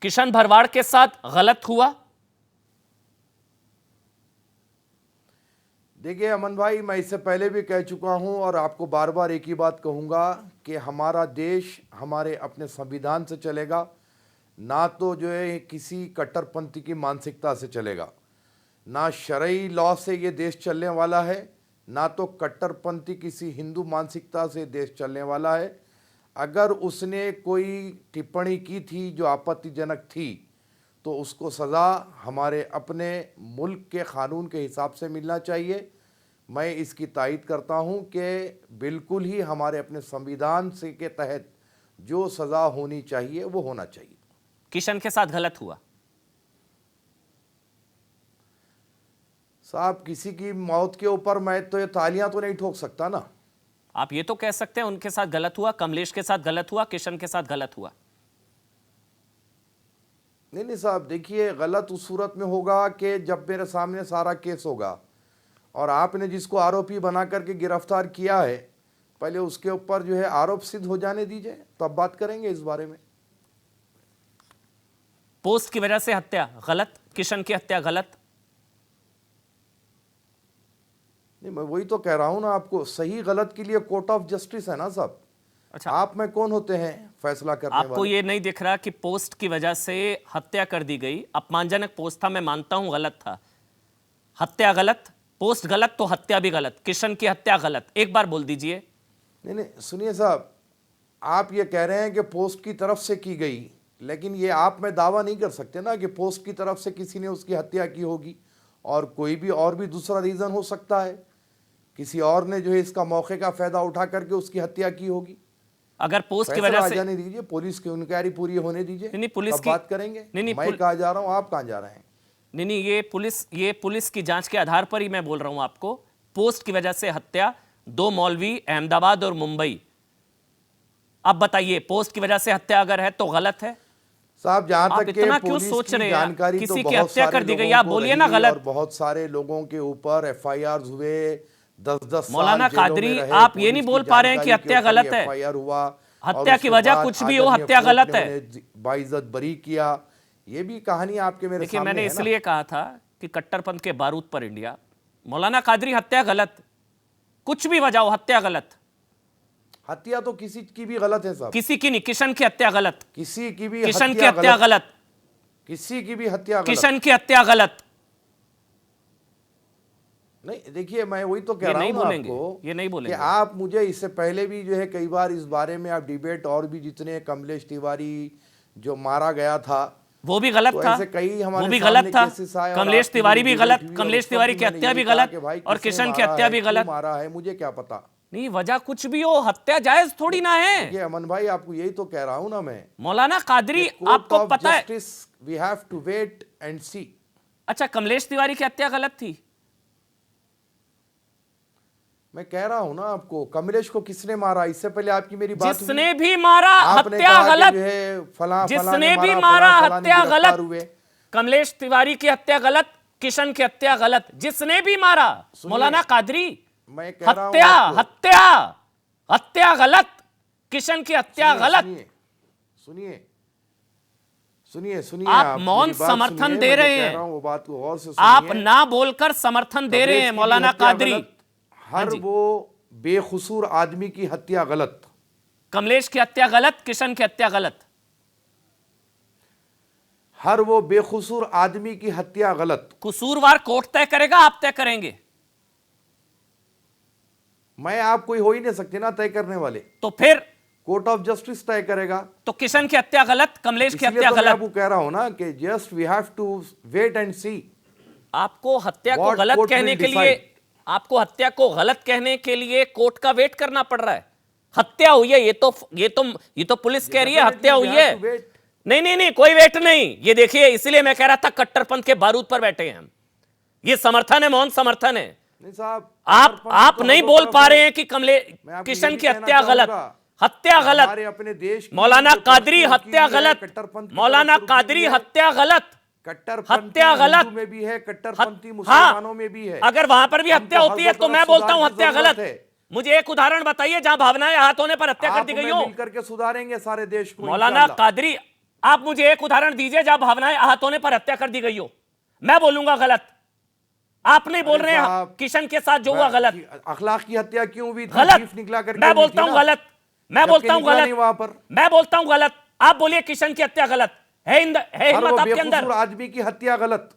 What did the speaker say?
किशन भरवाड़ के साथ गलत हुआ? देखिए अमन भाई, मैं इससे पहले भी कह चुका हूं और आपको बार बार एक ही बात कहूंगा कि हमारा देश हमारे अपने संविधान से चलेगा, ना तो जो है किसी कट्टरपंथी की मानसिकता से चलेगा। ना शरई लॉ से ये देश चलने वाला है, ना तो कट्टरपंथी किसी हिंदू मानसिकता से देश चलने वाला है। अगर उसने कोई टिप्पणी की थी जो आपत्तिजनक थी तो उसको सज़ा हमारे अपने मुल्क के क़ानून के हिसाब से मिलना चाहिए। मैं इसकी तायीद करता हूं कि बिल्कुल ही हमारे अपने संविधान से के तहत जो सज़ा होनी चाहिए वो होना चाहिए। किशन के साथ गलत हुआ? साहब, किसी की मौत के ऊपर मैं तो ये तालियां तो नहीं ठोक सकता ना। आप ये तो कह सकते हैं उनके साथ गलत हुआ, कमलेश के साथ गलत हुआ, किशन के साथ गलत हुआ। नहीं साहब, देखिए गलत उस सूरत में होगा कि जब मेरे सामने सारा केस होगा और आपने जिसको आरोपी बना करके गिरफ्तार किया है, पहले उसके ऊपर जो है आरोप सिद्ध हो जाने दीजिए, तब बात करेंगे इस बारे में। पोस्ट की वजह से हत्या गलत, किशन की हत्या गलत? नहीं, मैं वही तो कह रहा हूं ना आपको, सही गलत के लिए कोर्ट ऑफ जस्टिस है ना साहब। अच्छा, आप में कौन होते हैं फैसला करने वाले? आपको ये नहीं दिख रहा कि पोस्ट की वजह से हत्या कर दी गई? अपमानजनक पोस्ट था, मैं मानता हूं गलत था। हत्या गलत, पोस्ट गलत, तो हत्या भी गलत। किशन की हत्या गलत, एक बार बोल दीजिए। नहीं, सुनिए साहब, आप ये कह रहे हैं कि पोस्ट की तरफ से की गई, लेकिन ये आप में दावा नहीं कर सकते ना कि पोस्ट की तरफ से किसी ने उसकी हत्या की होगी। और कोई भी और भी दूसरा रीज़न हो सकता है, किसी और ने जो है इसका मौके का फ़ायदा उठा करके उसकी हत्या की होगी। अगर पोस्ट की वजह से जाने दीजिए, पुलिस की इंक्वायरी पूरी होने दीजिए, नहीं, पुलिस तब की बात करेंगे। नहीं, मैं कहाँ जा रहा हूँ, आप कहाँ जा रहे हैं? नहीं, ये पुलिस की जांच के आधार पर ही मैं बोल रहा हूं आपको। पोस्ट की वजह से हत्या, 2 मौलवी अहमदाबाद और मुंबई। अब बताइए, पोस्ट की वजह से हत्या अगर है तो गलत है? साहब, जहां आप तक इतना क्यों पुलिस सोच की रहे हैं? जानकारी तो किसी की बहुत हत्या सारे कर दी गई, लोगों आप को बोलिए रही ना गलत। और बहुत सारे लोगों के ऊपर एफआईआर हुए, 10-10 साल मौलाना जेलों में कादरी, रहे। आप ये पुलिस नहीं की बोल पा रहे हैं कि जानकारी के हत्या ऊपर गलत है? एफआईआर हुआ, हत्या की वजह कुछ भी हो, हत्या गलत है। बाइज्जत बरी किया, ये भी कहानी आपके मेरे देखिए, सामने मैंने है ना। इसलिए कहा था कि कट्टरपंथ के बारूद पर इंडिया। मौलाना कादरी, हत्या गलत, कुछ भी वजह हो, हत्या गलत। हत्या तो किसी की भी गलत है साहब। किसी की नहीं, किशन की हत्या गलत, किसी की भी किशन की हत्या गलत, किसी की भी हत्या गलत। किशन की हत्या गलत। नहीं, देखिए मैं वही तो कह ये रहा नहीं हूं बोलेंगे, आपको, ये नहीं बोलेंगे कि आप मुझे इससे पहले भी जो है कई बार इस बारे में आप डिबेट, और भी जितने कमलेश तिवारी जो मारा गया था वो भी गलत तो था, ऐसे कई हमारे वो भी सामने गलत था। केसेस आए और कमलेश आपकी तिवारी भी डिबेट गलत, हुई और कमलेश उस पर तिवारी भी की मैंने हत्या यही भी कहा गलत कि भाई और किसने किशन की मारा हत्या है, भी क्यों गलत। मारा है, मुझे क्या पता। नहीं, वजह कुछ भी हो, हत्या जायज थोड़ी ना है। देखिए अमन भाई, आपको यही तो कह रहा हूं ना मैं। मौलाना कादरी, कोर्ट आपको ऑफ पता है? Justice, we have to wait and see. अच्छा, कमलेश तिवारी की हत्या गलत थी? मैं कह रहा हूं ना आपको, कमलेश को किसने मारा, इससे पहले आपकी मेरी बात हुई। जिसने भी मारा आपने हत्या कहा कि गलत, जो है फला जिसने ने भी मारा, मारा फला हत्या गिरफ्तार गलत। हुए। कमलेश तिवारी की हत्या गलत, किशन की हत्या गलत, जिसने भी मारा। मौलाना कादरी, मैं कह रहा हूं हत्या आपको, हत्या हत्या गलत, किशन की हत्या गलत। सुनिए सुनिए सुनिए, आप मौन समर्थन दे रहे हैं, वो बात को गौर से सुनिए। आप ना बोलकर समर्थन दे रहे हैं। मौलाना कादरी, हर वो बेखुसूर आदमी की हत्या गलत। कमलेश की हत्या गलत, किशन की हत्या गलत। हर वो बेखुसूर आदमी की हत्या गलत। कसूरवार कोर्ट तय करेगा, आप तय करेंगे? मैं आप कोई हो ही नहीं सकते ना तय करने वाले। तो फिर कोर्ट ऑफ जस्टिस तय करेगा। तो किशन की हत्या गलत, कमलेश की हत्या तो मैं गलत। आपको कह रहा हूं ना कि just we have to wait and see. आपको हत्या को गलत कहने के लिए, आपको हत्या को गलत कहने के लिए कोर्ट का वेट करना पड़ रहा है। हत्या हुई है, ये तो पुलिस कह रही है हत्या हुई है। नहीं नहीं नहीं, कोई वेट नहीं। ये देखिए, इसलिए मैं कह रहा था कट्टरपंथ के बारूद पर बैठे हैं हम। ये समर्थन है, मौन समर्थन है। नहीं साहब, आप नहीं बोल पा रहे हैं कि किशन की हत्या गलत, हत्या गलत। अपने देश मौलाना कादरी, हत्या गलत। मौलाना कादरी, हत्या गलत, हत्या गलत में भी है, कट्टरपंथी मुसलमानों में भी है। अगर वहां पर भी हत्या होती है तो मैं बोलता हूं हत्या गलत है। मुझे एक उदाहरण बताइए जहां भावनाएं हाथ होने पर हत्या कर दी गई हो। मिलकर के सुधारेंगे सारे देश को। मौलाना कादरी, आप मुझे एक उदाहरण दीजिए जहां भावनाएं आहत होने पर हत्या कर दी गई हो। मैं बोलूंगा गलत, आप नहीं बोल रहे हैं साहब, किशन के साथ जो हुआ गलत। अखलाक की हत्या क्यों हुई थी? गलत चीफ निकला करके मैं हुई बोलता थी हूं ना? गलत, मैं जबकि बोलता हूं निकला गलत, नहीं वहां पर। मैं बोलता हूं गलत। आप बोलिए किशन की हत्या गलत है, है और हिम्मत वो आपके अंदर? बेकसूर आदमी की हत्या गलत।